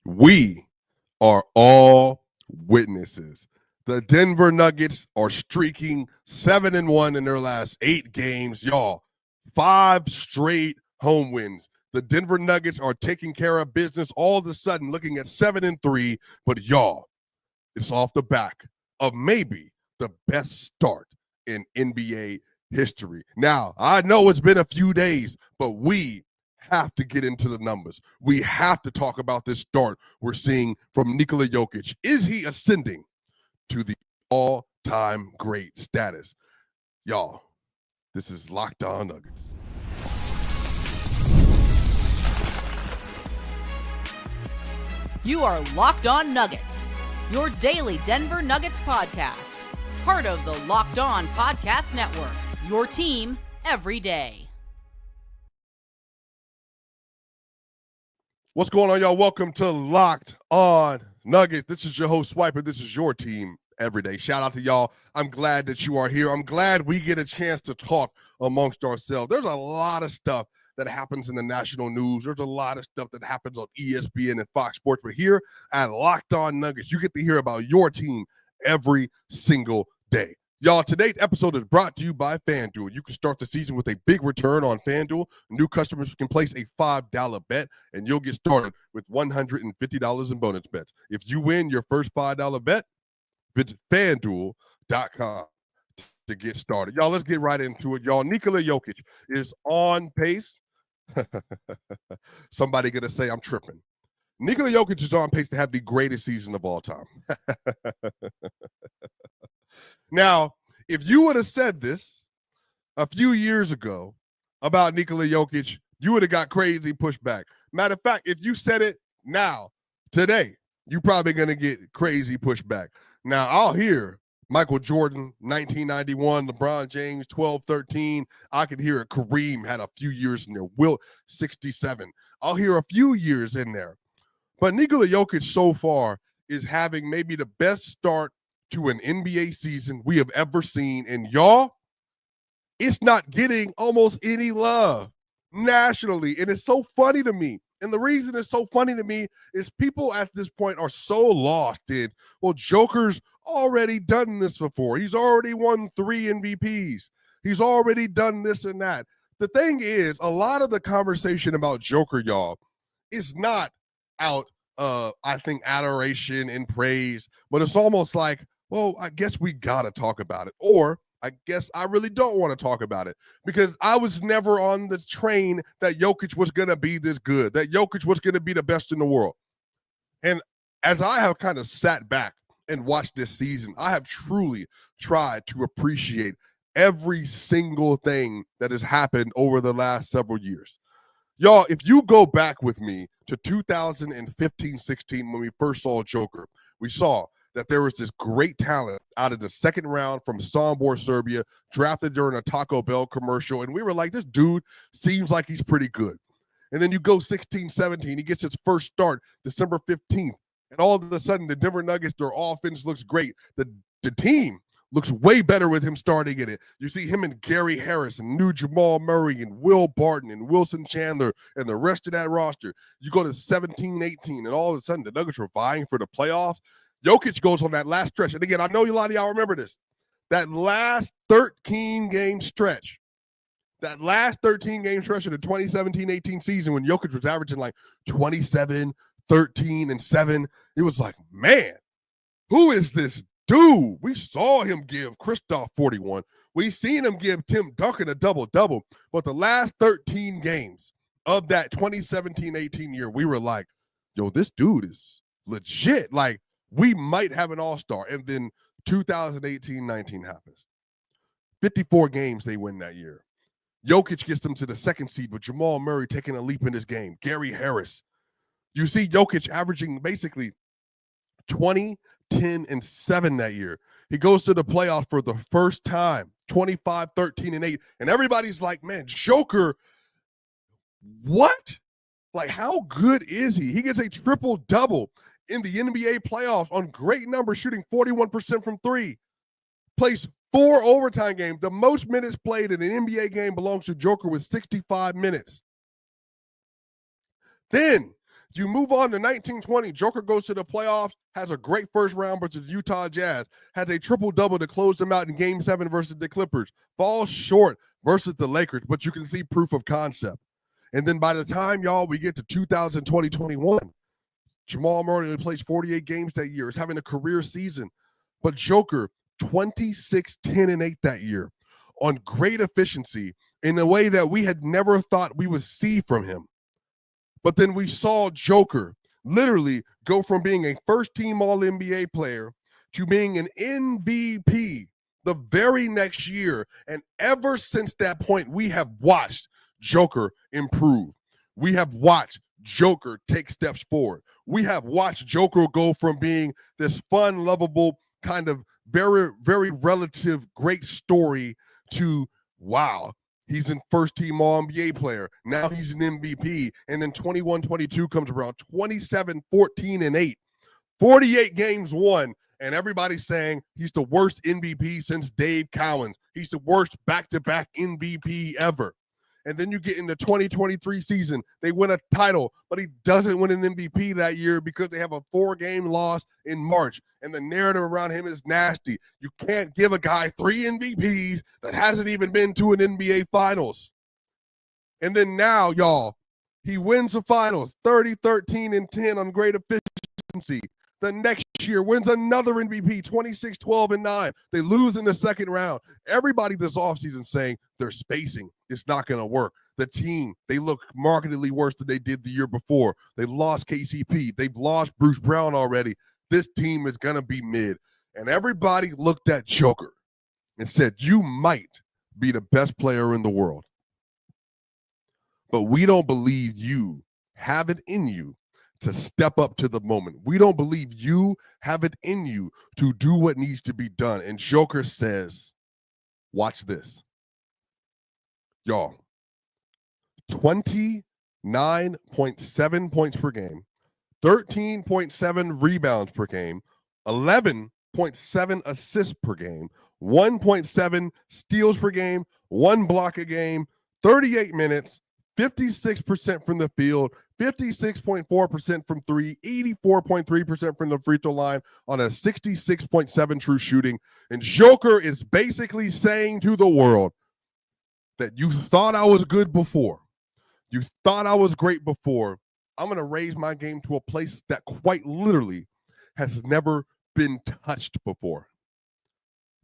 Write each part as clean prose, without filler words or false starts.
We are all witnesses. The Denver Nuggets are streaking 7-1 in their last 8 games. Y'all, 5 straight home wins. The Denver Nuggets are taking care of business all of a sudden, looking at 7-3. But y'all, it's off the back of maybe the best start in NBA history. Now, I know it's been a few days, but we have to get into the numbers. We have to talk about this start we're seeing from Nikola Jokic. Is he ascending to the all-time great status? Y'all, this is Locked On Nuggets. You are Locked On Nuggets, your daily Denver Nuggets podcast. Part of the Locked On Podcast Network, your team every day. What's going on, y'all? Welcome to Locked On Nuggets. This is your host, Swiper. This is your team every day. Shout out to y'all. I'm glad that you are here. I'm glad we get a chance to talk amongst ourselves. There's a lot of stuff that happens in the national news. There's a lot of stuff that happens on ESPN and Fox Sports. But here at Locked On Nuggets, you get to hear about your team every single day. Y'all, today's episode is brought to you by FanDuel. You can start the season with a big return on FanDuel. New customers can place a $5 bet, and you'll get started with $150 in bonus bets. If you win your first $5 bet, visit FanDuel.com to get started. Y'all, let's get right into it. Y'all, Nikola Jokic is on pace. Somebody going to say I'm tripping. Nikola Jokic is on pace to have the greatest season of all time. Now, if you would have said this a few years ago about Nikola Jokic, you would have got crazy pushback. Matter of fact, if you said it now, today, you're probably going to get crazy pushback. Now, I'll hear Michael Jordan, 1991, LeBron James, 12-13. I could hear it. Kareem had a few years in there. Wilt, 67. I'll hear a few years in there. But Nikola Jokic so far is having maybe the best start to an NBA season we have ever seen. And y'all, it's not getting almost any love nationally. And it's so funny to me. And the reason it's so funny to me is people at this point are so lost in, well, Joker's already done this before. He's already won 3 MVPs. He's already done this and that. The thing is, a lot of the conversation about Joker, y'all, is not out I think adoration and praise, but it's almost like, well, I guess we got to talk about it. Or I guess I really don't want to talk about it because I was never on the train that Jokic was going to be this good, that Jokic was going to be the best in the world. And as I have kind of sat back and watched this season, I have truly tried to appreciate every single thing that has happened over the last several years. Y'all, if you go back with me to 2015-16 when we first saw Joker, we saw that there was this great talent out of the second round from Sombor, Serbia, drafted during a Taco Bell commercial. And we were like, this dude seems like he's pretty good. And then you go 16-17, he gets his first start December 15th. And all of a sudden, the Denver Nuggets, their offense looks great. The team looks way better with him starting in it. You see him and Gary Harris and new Jamal Murray and Will Barton and Wilson Chandler and the rest of that roster. You go to 17-18, and all of a sudden, the Nuggets are vying for the playoffs. Jokic goes on that last stretch. And again, I know a lot of y'all remember this. That last 13-game stretch. That last 13-game stretch of the 2017-18 season when Jokic was averaging like 27, 13, and 7. It was like, man, who is this dude? We saw him give Kristaps 41. We seen him give Tim Duncan a double-double. But the last 13 games of that 2017-18 year, we were like, yo, this dude is legit. Like, we might have an all-star. And then 2018-19 happens. 54 games they win that year. Jokic gets them to the second seed with Jamal Murray taking a leap in this game. Gary Harris. You see Jokic averaging basically 20, 10, and 7 that year. He goes to the playoffs for the first time, 25, 13, and 8. And everybody's like, man, Joker, what? Like, how good is he? He gets a triple-double in the NBA playoffs on great numbers, shooting 41% from 3. Plays 4 overtime games. The most minutes played in an NBA game belongs to Joker with 65 minutes. Then You move on to 1920. Joker goes to the playoffs, has a great first round versus Utah Jazz, has a triple-double to close them out in Game 7 versus the Clippers, falls short versus the Lakers, but you can see proof of concept. And then by the time, y'all, we get to 2020-21, Jamal Murray only plays 48 games that year, is having a career season. But Joker, 26, 10, and 8 that year on great efficiency in a way that we had never thought we would see from him. But then we saw Joker literally go from being a first-team All-NBA player to being an MVP the very next year. And ever since that point, we have watched Joker improve. We have watched Joker take steps forward. We have watched Joker go from being this fun, lovable, kind of very, very relative great story to, wow, he's in first-team All-NBA player. Now he's an MVP. And then 21-22 comes around, 27, 14, and 8. 48 games won. And everybody's saying he's the worst MVP since Dave Cowens. He's the worst back-to-back MVP ever. And then you get in the 2023 season. They win a title, but he doesn't win an MVP that year because they have a 4-game loss in March. And the narrative around him is nasty. You can't give a guy 3 MVPs that hasn't even been to an NBA Finals. And then now, y'all, he wins the Finals, 30, 13, and 10 on great efficiency. The next year wins another MVP, 26, 12, and 9. They lose in the second round. Everybody this offseason saying they're spacing. It's not going to work. The team, they look markedly worse than they did the year before. They lost KCP. They've lost Bruce Brown already. This team is going to be mid. And everybody looked at Joker and said, you might be the best player in the world. But we don't believe you have it in you to step up to the moment. We don't believe you have it in you to do what needs to be done. And Joker says, watch this. Y'all, 29.7 points per game, 13.7 rebounds per game, 11.7 assists per game, 1.7 steals per game, 1 block a game, 38 minutes, 56% from the field, 56.4% from 3, 84.3% from the free throw line on a 66.7 true shooting. And Joker is basically saying to the world that you thought I was good before. You thought I was great before. I'm going to raise my game to a place that quite literally has never been touched before.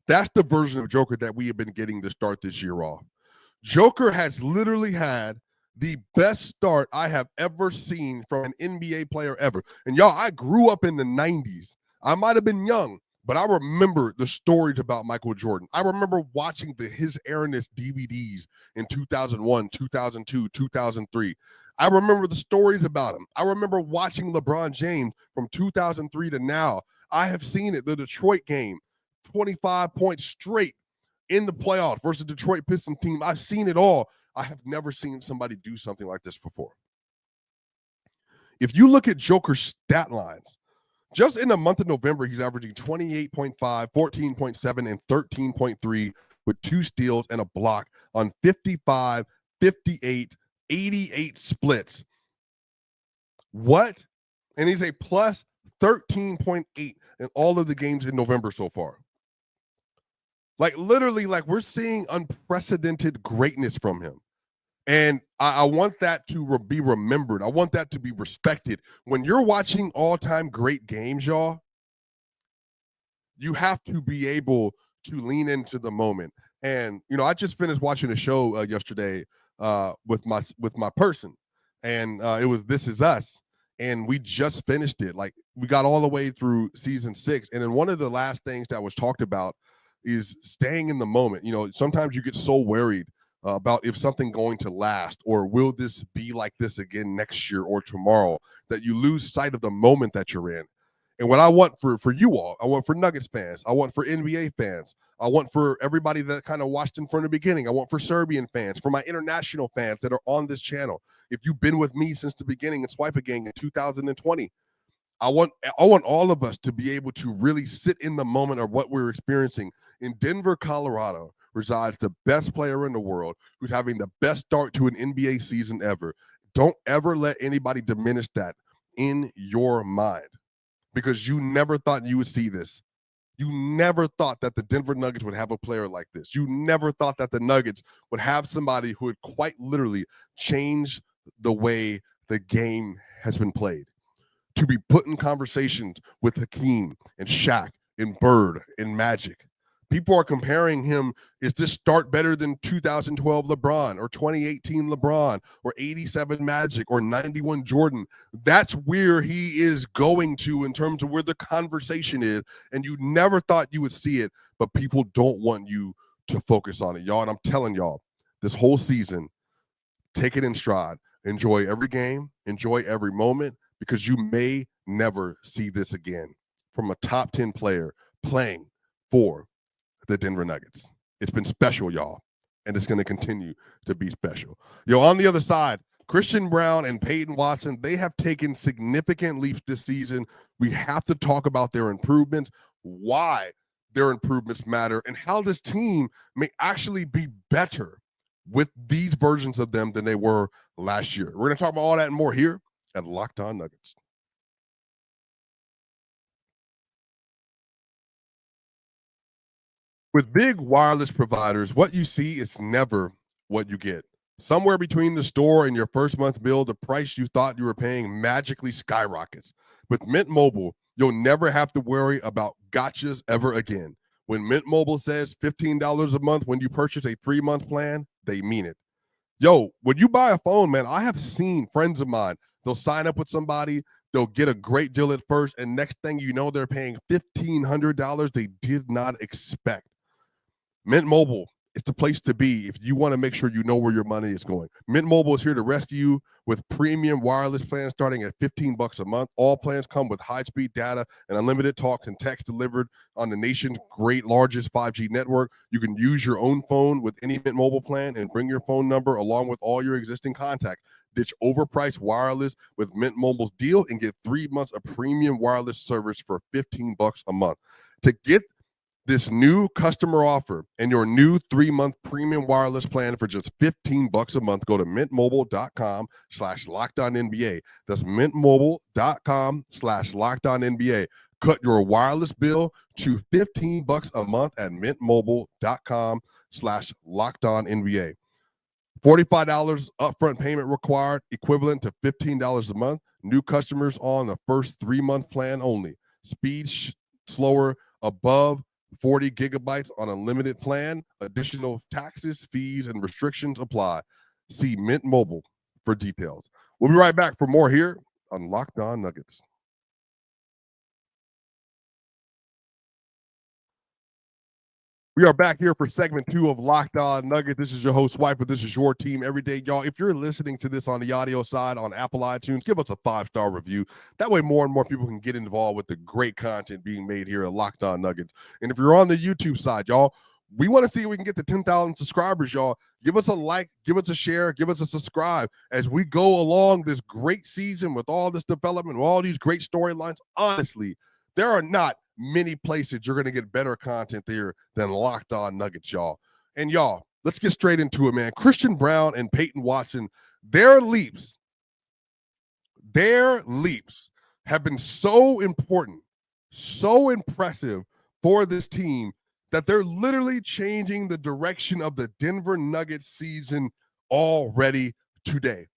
That's the version of Joker that we have been getting to start this year off. Joker has literally had the best start I have ever seen from an NBA player ever. And y'all, I grew up in the 90s. I might have been young, but I remember the stories about Michael Jordan. I remember watching His Airness DVDs in 2001, 2002, 2003. I remember the stories about him. I remember watching LeBron James from 2003 to now. I have seen it, the Detroit game, 25 points straight in the playoffs versus Detroit Pistons team. I've seen it all. I have never seen somebody do something like this before. If you look at Joker's stat lines, just in the month of November, he's averaging 28.5, 14.7, and 13.3 with 2 steals and a block on 55, 58, 88 splits. What? And he's a plus 13.8 in all of the games in November so far. Like literally, like we're seeing unprecedented greatness from him. And I want that to be remembered. I want that to be respected. When you're watching all-time great games, y'all, you have to be able to lean into the moment. And, you know, I just finished watching a show yesterday with my person. And it was This Is Us. And we just finished it. Like, we got all the way through season 6. And then one of the last things that was talked about is staying in the moment. You know, sometimes you get so worried about if something going to last, or will this be like this again next year or tomorrow, that you lose sight of the moment that you're in. And what I want for you all, I want for Nuggets fans, I want for NBA fans, I want for everybody that kind of watched him from the beginning, I want for Serbian fans, for my international fans that are on this channel. If you've been with me since the beginning and Swipe a Gang in 2020, I want all of us to be able to really sit in the moment of what we're experiencing. In Denver, Colorado, resides the best player in the world who's having the best start to an NBA season ever. Don't ever let anybody diminish that. in your mind because you never thought you would see this. You never thought that the Denver Nuggets would have a player like this. You never thought that the Nuggets would have somebody who would quite literally change the way the game has been played. To be put in conversations with Hakeem and Shaq and Bird and Magic. People are comparing him. Is this start better than 2012 LeBron or 2018 LeBron or 87 Magic or 91 Jordan? That's where he is going to in terms of where the conversation is. And you never thought you would see it, but people don't want you to focus on it, y'all. And I'm telling y'all, this whole season, take it in stride. Enjoy every game. Enjoy every moment because you may never see this again from a top 10 player playing for the Denver Nuggets. It's been special, y'all, and it's going to continue to be special. On the other side, Christian Braun and Payton Watson, they have taken significant leaps this season. We have to talk about their improvements, why their improvements matter, and how this team may actually be better with these versions of them than they were last year. We're going to talk about all that and more here at Locked On Nuggets. With big wireless providers, what you see is never what you get. Somewhere between the store and your first month bill, the price you thought you were paying magically skyrockets. With Mint Mobile, you'll never have to worry about gotchas ever again. When Mint Mobile says $15 a month when you purchase a 3-month plan, they mean it. When you buy a phone, man, I have seen friends of mine, they'll sign up with somebody, they'll get a great deal at first, and next thing you know, they're paying $1,500 they did not expect. Mint Mobile is the place to be if you want to make sure you know where your money is going. Mint Mobile is here to rescue you with premium wireless plans starting at $15 a month. All plans come with high-speed data and unlimited talks and text delivered on the nation's largest 5G network. You can use your own phone with any Mint Mobile plan and bring your phone number along with all your existing contacts. Ditch overpriced wireless with Mint Mobile's deal and get 3 months of premium wireless service for $15 a month. To get this new customer offer and your new 3-month premium wireless plan for just $15 a month, go to mintmobile.com/LockedOnNBA. That's mintmobile.com/LockedOnNBA. Cut your wireless bill to $15 a month at mintmobile.com/LockedOnNBA. $45 upfront payment required, equivalent to $15 a month. New customers on the first 3-month plan only. Speed slower above 40 gigabytes on a limited plan. Additional taxes, fees, and restrictions apply. See Mint Mobile for details. We'll be right back for more here on Locked On Nuggets. We are back here for segment 2 of Locked On Nuggets. This is your host, Swiper. This is your team every day, y'all. If you're listening to this on the audio side on Apple iTunes, give us a 5-star review. That way more and more people can get involved with the great content being made here at Locked On Nuggets. And if you're on the YouTube side, y'all, we want to see if we can get to 10,000 subscribers, y'all. Give us a like, give us a share, give us a subscribe as we go along this great season with all this development, with all these great storylines. Honestly, there are not many places you're going to get better content there than Locked On Nuggets, y'all. And y'all, let's get straight into it, man. Christian Braun and Payton Watson, their leaps have been so important, so impressive for this team that they're literally changing the direction of the Denver Nuggets season already today.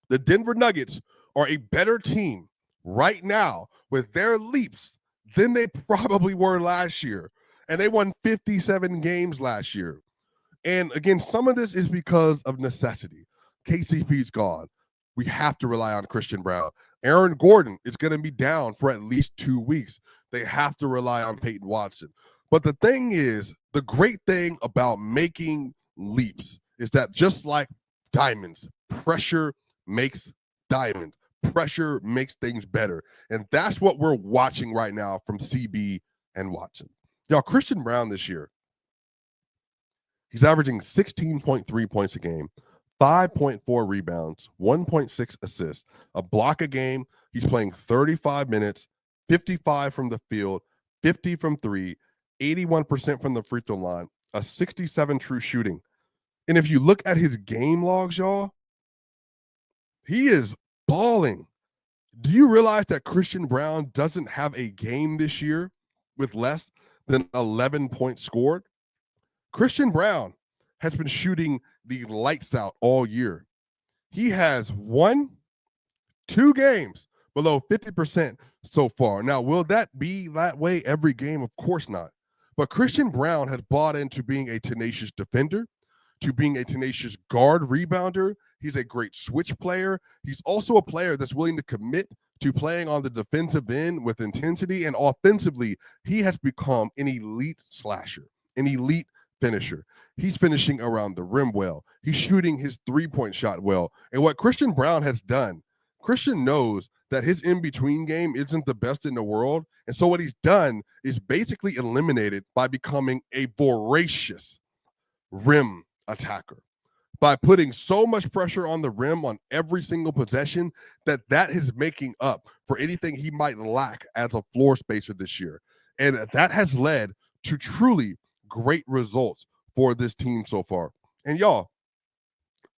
The Denver Nuggets are a better team right now with their leaps than they probably were last year. And they won 57 games last year. And again, some of this is because of necessity. KCP's gone. We have to rely on Christian Braun. Aaron Gordon is going to be down for at least 2 weeks. They have to rely on Payton Watson. But the thing is, the great thing about making leaps is that just like diamonds, pressure makes diamonds. Pressure makes things better. And that's what we're watching right now from CB and Watson. Y'all, Christian Braun this year, he's averaging 16.3 points a game, 5.4 rebounds, 1.6 assists, a block a game. He's playing 35 minutes, 55 from the field, 50 from 3, 81% from the free throw line, a 67 true shooting. And if you look at his game logs, y'all, he is balling. Do you realize that Christian Braun doesn't have a game this year with less than 11 points scored? Christian Braun has been shooting the lights out all year. He has 2 games below 50% so far. Now, will that be that way every game? Of course not. But Christian Braun has bought into being a tenacious defender, to being a tenacious guard rebounder. He's a great switch player. He's also a player that's willing to commit to playing on the defensive end with intensity. And offensively, he has become an elite slasher, an elite finisher. He's finishing around the rim well. He's shooting his three-point shot well. And what Christian Braun has done, Christian knows that his in-between game isn't the best in the world. And so what he's done is basically eliminated by becoming a voracious rim attacker, by putting so much pressure on the rim on every single possession that is making up for anything he might lack as a floor spacer this year. And that has led to truly great results for this team so far. And y'all,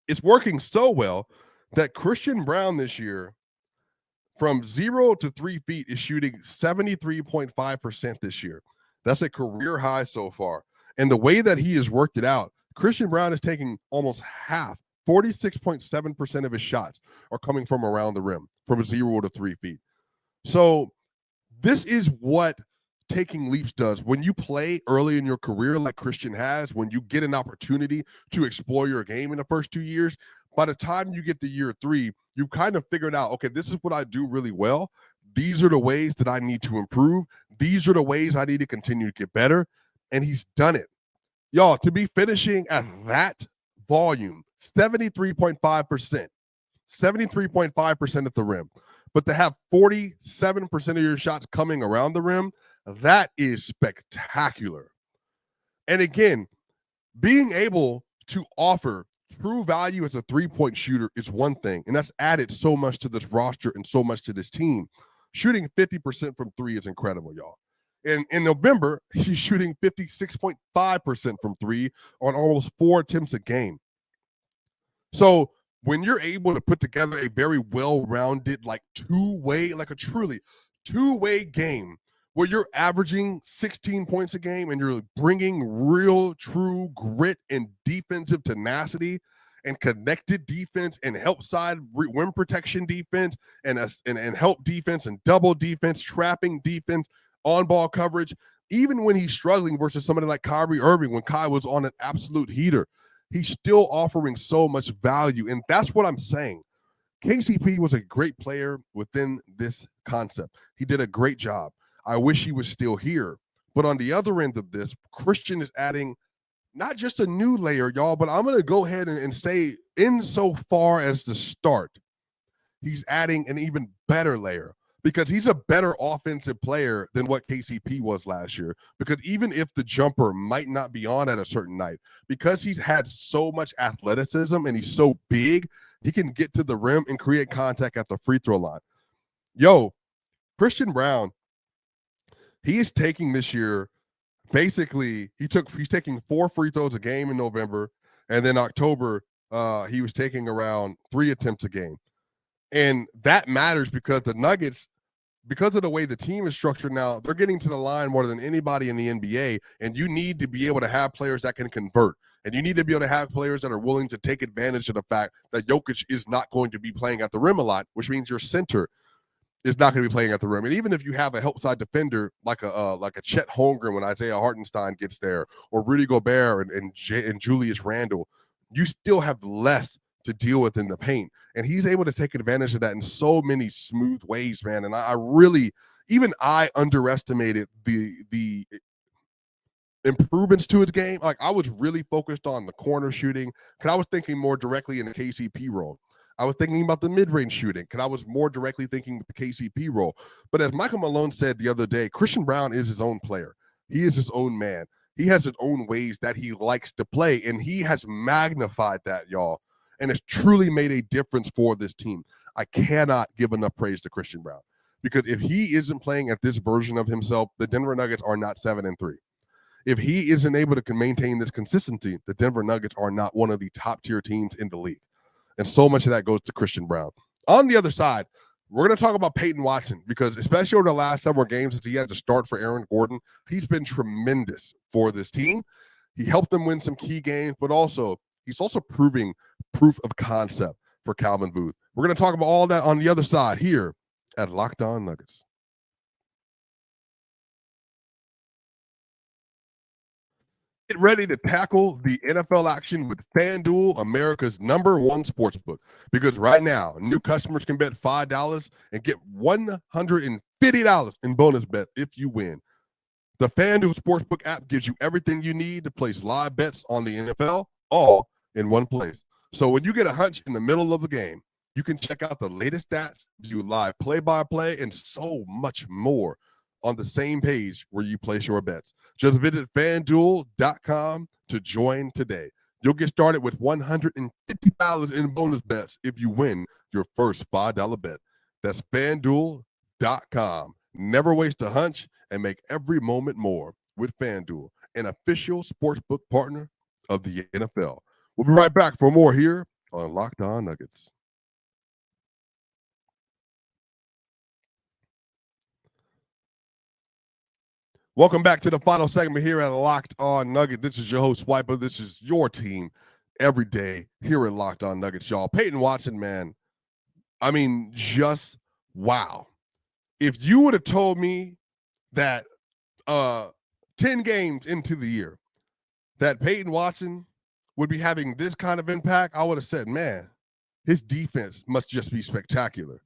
it's working so well that Christian Braun this year, from 0 to 3 feet, is shooting 73.5% this year. That's a career high so far. And the way that he has worked it out, Christian Braun is taking almost half, 46.7% of his shots are coming from around the rim, from 0 to 3 feet. So this is what taking leaps does. When you play early in your career like Christian has, when you get an opportunity to explore your game in the first 2 years, by the time you get to year 3, you've kind of figured out, okay, this is what I do really well. These are the ways that I need to improve. These are the ways I need to continue to get better. And he's done it. Y'all, to be finishing at that volume, 73.5%, 73.5% at the rim, but to have 47% of your shots coming around the rim, that is spectacular. And again, being able to offer true value as a three-point shooter is one thing, and that's added so much to this roster and so much to this team. Shooting 50% from three is incredible, y'all. In November, he's shooting 56.5% from three on almost 4 attempts a game. So when you're able to put together a very well-rounded, like a truly two-way game where you're averaging 16 points a game and you're bringing real, true grit and defensive tenacity and connected defense and help side rim protection defense and help defense and double defense, trapping defense, on-ball coverage, even when he's struggling versus somebody like Kyrie Irving, when Kai was on an absolute heater, he's still offering so much value. And that's what I'm saying. KCP was a great player within this concept. He did a great job. I wish he was still here. But on the other end of this, Christian is adding not just a new layer, y'all, but I'm going to go ahead and say insofar as the start, he's adding an even better layer. Because he's a better offensive player than what KCP was last year. Because even if the jumper might not be on at a certain night, because he's had so much athleticism and he's so big, he can get to the rim and create contact at the free throw line. Yo, Christian Braun, he is taking this year, basically, he's taking 4 free throws a game in November, and then October, he was taking around 3 attempts a game. And that matters because the Nuggets, because of the way the team is structured now, they're getting to the line more than anybody in the NBA, and you need to be able to have players that can convert, and you need to be able to have players that are willing to take advantage of the fact that Jokic is not going to be playing at the rim a lot, which means your center is not going to be playing at the rim. And even if you have a help side defender like a Chet Holmgren when Isaiah Hartenstein gets there, or Rudy Gobert and Julius Randle, you still have less to deal with in the paint. And he's able to take advantage of that in so many smooth ways, man. And I really, even I underestimated the improvements to his game. Like, I was really focused on the corner shooting, because I was thinking more directly in the KCP role. I was thinking about the mid-range shooting, because I was more directly thinking with the KCP role. But as Michael Malone said the other day, Christian Braun is his own player. He is his own man. He has his own ways that he likes to play, and he has magnified that, y'all. And it's truly made a difference for this team. I cannot give enough praise to Christian Braun, because if he isn't playing at this version of himself, the Denver Nuggets are not 7-3. If he isn't able to maintain this consistency, the Denver Nuggets are not one of the top tier teams in the league. And so much of that goes to Christian Braun. On the other side, We're going to talk about Payton Watson because especially over the last several games since he had to start for Aaron Gordon, he's been tremendous for this team. He helped them win some key games, but he's also proving proof of concept for Calvin Booth. We're going to talk about all that on the other side here at Locked On Nuggets. Get ready to tackle the NFL action with FanDuel, America's #1 sportsbook. Because right now, new customers can bet $5 and get $150 in bonus bet if you win. The FanDuel Sportsbook app gives you everything you need to place live bets on the NFL, all in one place. So when you get a hunch in the middle of the game, you can check out the latest stats, view live play-by-play, and so much more on the same page where you place your bets. Just visit FanDuel.com to join today. You'll get started with $150 in bonus bets if you win your first $5 bet. That's FanDuel.com. Never waste a hunch and make every moment more with FanDuel, an official sportsbook partner of the NFL. We'll be right back for more here on Locked On Nuggets. Welcome back to the final segment here at Locked On Nuggets. This is your host, Swiper. This is your team every day here at Locked On Nuggets, y'all. Payton Watson, man, I mean, just wow. If you would have told me that 10 games into the year that Payton Watson would be having this kind of impact, I would have said, man, his defense must just be spectacular.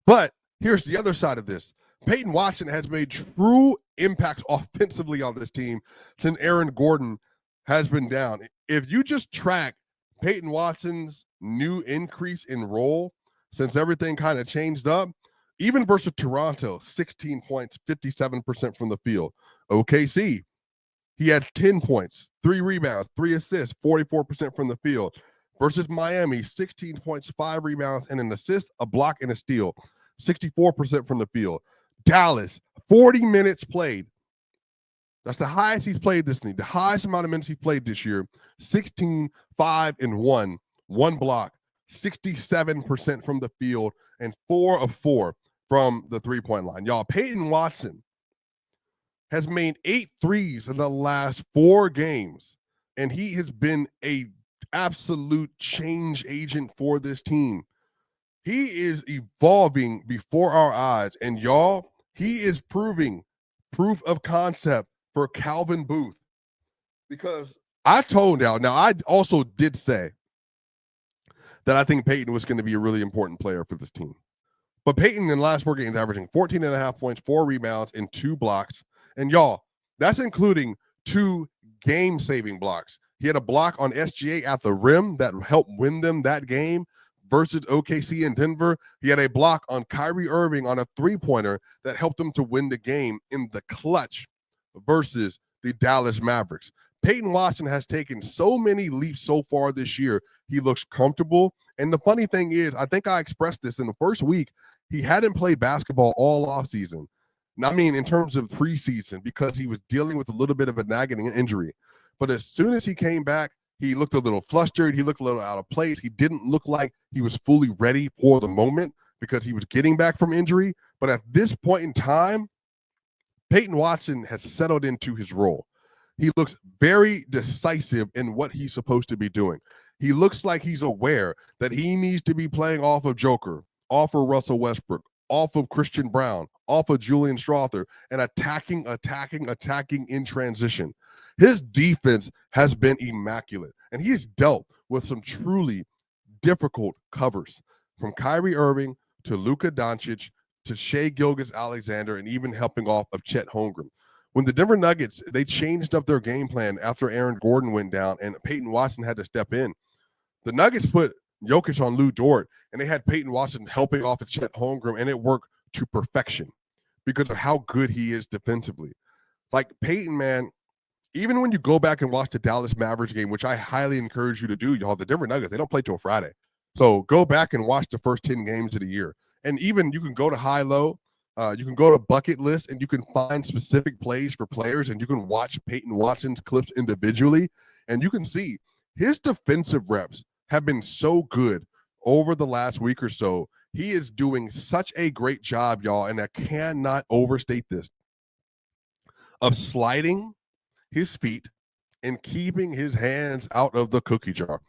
But here's the other side of this. Payton Watson has made true impact offensively on this team since Aaron Gordon has been down. If you just track Payton Watson's new increase in role since everything kind of changed up, even versus Toronto, 16 points, 57% from the field. OKC, he had 10 points, 3 rebounds, 3 assists, 44% from the field. Versus Miami, 16 points, 5 rebounds, and an assist, a block, and a steal. 64% from the field. Dallas, 40 minutes played. That's the highest he's played this season. The highest amount of minutes he played this year. 16, 5, and 1. 1 block, 67% from the field, and 4 of 4 from the three-point line. Y'all, Payton Watson has made 8 threes in the last 4 games, and he has been a absolute change agent for this team. He is evolving before our eyes, and y'all, he is proving proof of concept for Calvin Booth. Because I told y'all, now I also did say that I think Peyton was going to be a really important player for this team. But Peyton in the last 4 games averaging 14.5 points, 4 rebounds, and 2 blocks. And y'all, that's including 2 game-saving blocks. He had a block on SGA at the rim that helped win them that game versus OKC in Denver. He had a block on Kyrie Irving on a three-pointer that helped him to win the game in the clutch versus the Dallas Mavericks. Payton Watson has taken so many leaps so far this year. He looks comfortable. And the funny thing is, I think I expressed this in the first week, he hadn't played basketball all offseason. I mean, in terms of preseason, because he was dealing with a little bit of a nagging injury. But as soon as he came back, he looked a little flustered. He looked a little out of place. He didn't look like he was fully ready for the moment because he was getting back from injury. But at this point in time, Payton Watson has settled into his role. He looks very decisive in what he's supposed to be doing. He looks like he's aware that he needs to be playing off of Joker, off of Russell Westbrook, off of Christian Braun, off of Julian Strawther, and attacking in transition. His defense has been immaculate, and he's dealt with some truly difficult covers from Kyrie Irving to Luka Doncic to Shai Gilgeous-Alexander, and even helping off of Chet Holmgren. When the Denver Nuggets, they changed up their game plan after Aaron Gordon went down and Payton Watson had to step in. The Nuggets put Jokic on Lou Dort, and they had Payton Watson helping off of Chet Holmgren, and it worked to perfection because of how good he is defensively. Like Payton, man, even when you go back and watch the Dallas Mavericks game, which I highly encourage you to do, y'all, the Denver Nuggets, they don't play till Friday. So go back and watch the first 10 games of the year. And even you can go to high-low, you can go to bucket list, and you can find specific plays for players, and you can watch Payton Watson's clips individually, and you can see his defensive reps have been so good over the last week or so. He is doing such a great job, y'all, and I cannot overstate this, of sliding his feet and keeping his hands out of the cookie jar.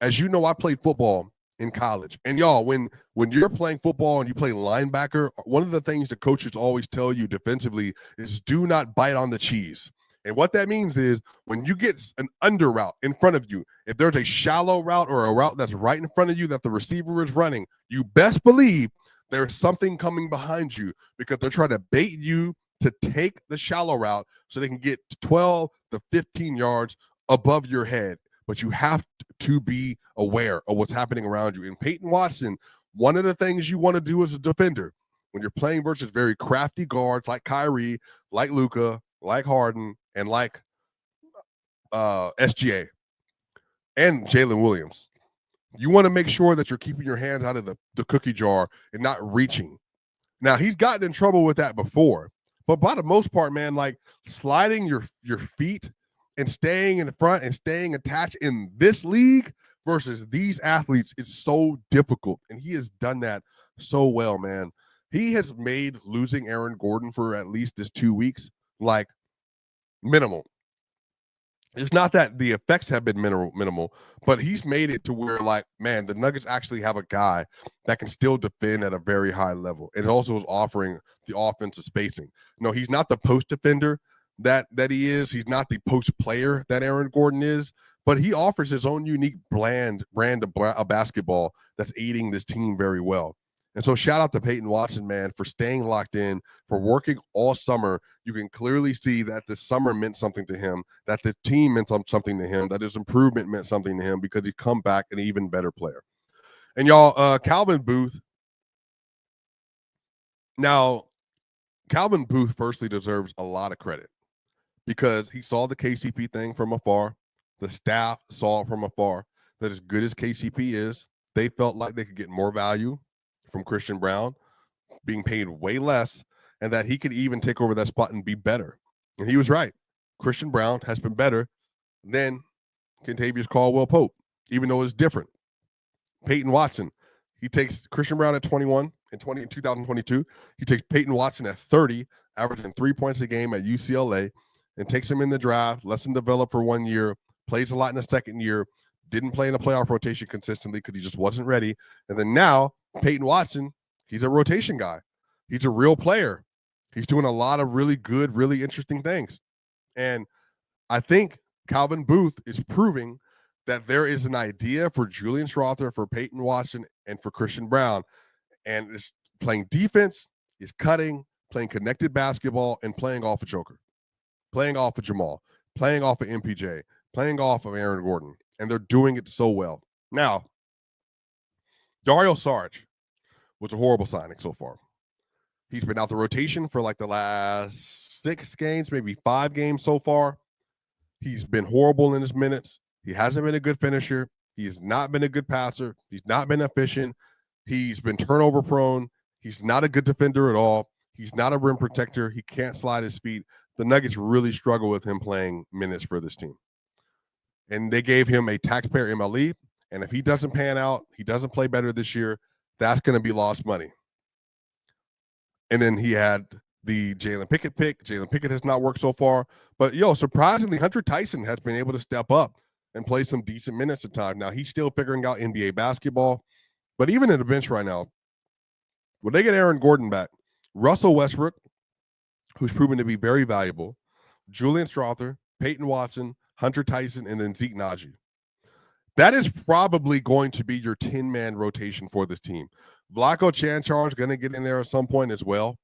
As you know, I played football in college. And y'all, when you're playing football and you play linebacker, one of the things the coaches always tell you defensively is do not bite on the cheese. And what that means is when you get an under route in front of you, if there's a shallow route or a route that's right in front of you that the receiver is running, you best believe there's something coming behind you because they're trying to bait you to take the shallow route so they can get 12 to 15 yards above your head. But you have to be aware of what's happening around you. And Payton Watson, one of the things you want to do as a defender when you're playing versus very crafty guards like Kyrie, like Luka, like Harden, and like SGA and Jalen Williams, you want to make sure that you're keeping your hands out of the cookie jar and not reaching. Now, he's gotten in trouble with that before, but by the most part, man, like sliding your feet and staying in the front and staying attached in this league versus these athletes is so difficult. And he has done that so well, man. He has made losing Aaron Gordon for at least this 2 weeks like minimal. It's not that the effects have been minimal, but he's made it to where, like, man, the Nuggets actually have a guy that can still defend at a very high level. It also is offering the offensive spacing. No, he's not the post defender that he is. He's not the post player that Aaron Gordon is, but he offers his own unique brand of basketball that's aiding this team very well. And so shout out to Payton Watson, man, for staying locked in, for working all summer. You can clearly see that the summer meant something to him, that the team meant something to him, that his improvement meant something to him because he's come back an even better player. And y'all, Calvin Booth. Now, Calvin Booth firstly deserves a lot of credit because he saw the KCP thing from afar. The staff saw it from afar that as good as KCP is, they felt like they could get more value from Christian Braun, being paid way less, and that he could even take over that spot and be better. And he was right. Christian Braun has been better than Kentavious Caldwell-Pope, even though it's different. Payton Watson, he takes Christian Braun at 21 in 2022. He takes Payton Watson at 30, averaging 3 points a game at UCLA, and takes him in the draft, lets him develop for 1 year, plays a lot in the second year, didn't play in a playoff rotation consistently because he just wasn't ready. And then now, Payton Watson, he's a rotation guy. He's a real player. He's doing a lot of really good, really interesting things. And I think Calvin Booth is proving that there is an idea for Julian Strawther, for Payton Watson, and for Christian Braun. And it's playing defense, is cutting, playing connected basketball, and playing off of Joker, playing off of Jamal, playing off of MPJ, playing off of Aaron Gordon. And they're doing it so well. Now, Dario Saric was a horrible signing so far. He's been out the rotation for like the last 6 games, maybe 5 games so far. He's been horrible in his minutes. He hasn't been a good finisher. He has not been a good passer. He's not been efficient. He's been turnover prone. He's not a good defender at all. He's not a rim protector. He can't slide his feet. The Nuggets really struggle with him playing minutes for this team. And they gave him a taxpayer MLE. And if he doesn't pan out, he doesn't play better this year, that's going to be lost money. And then he had the Jalen Pickett pick. Jalen Pickett has not worked so far. But, surprisingly, Hunter Tyson has been able to step up and play some decent minutes at times. Now, he's still figuring out NBA basketball. But even in the bench right now, when they get Aaron Gordon back, Russell Westbrook, who's proven to be very valuable, Julian Strawther, Payton Watson, Hunter Tyson, and then Zeke Naji. That is probably going to be your 10-man rotation for this team. Vlatko Cancar is going to get in there at some point as well.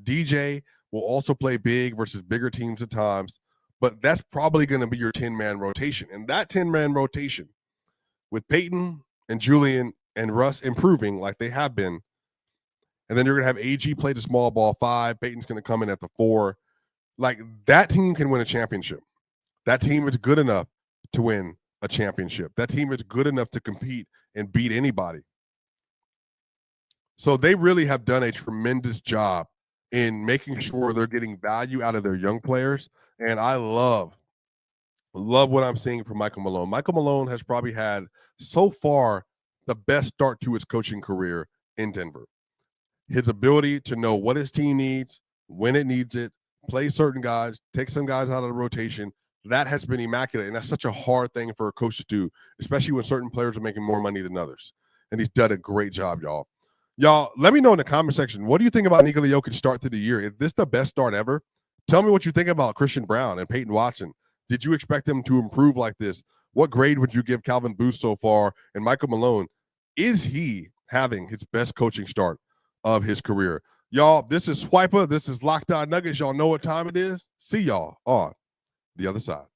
DJ will also play big versus bigger teams at times, but that's probably going to be your 10-man rotation. And that 10-man rotation with Peyton and Julian and Russ improving like they have been, and then you're going to have AG play the small ball 5. Peyton's going to come in at the 4. Like, that team can win a championship. That team is good enough to win a championship. That team is good enough to compete and beat anybody. So they really have done a tremendous job in making sure they're getting value out of their young players. And I love what I'm seeing from Michael Malone. Michael Malone has probably had so far the best start to his coaching career in Denver. His ability to know what his team needs, when it needs it, play certain guys, take some guys out of the rotation, that has been immaculate. And that's such a hard thing for a coach to do, especially when certain players are making more money than others. And he's done a great job, y'all. Y'all, let me know in the comment section, what do you think about Nikola Jokic start to the year? Is this the best start ever? Tell me what you think about Christian Braun and Payton Watson. Did you expect them to improve like this? What grade would you give Calvin Booth so far? And Michael Malone, is he having his best coaching start of his career? Y'all, this is Swiper. This is Locked On Nuggets. Y'all know what time it is. See y'all on the other side.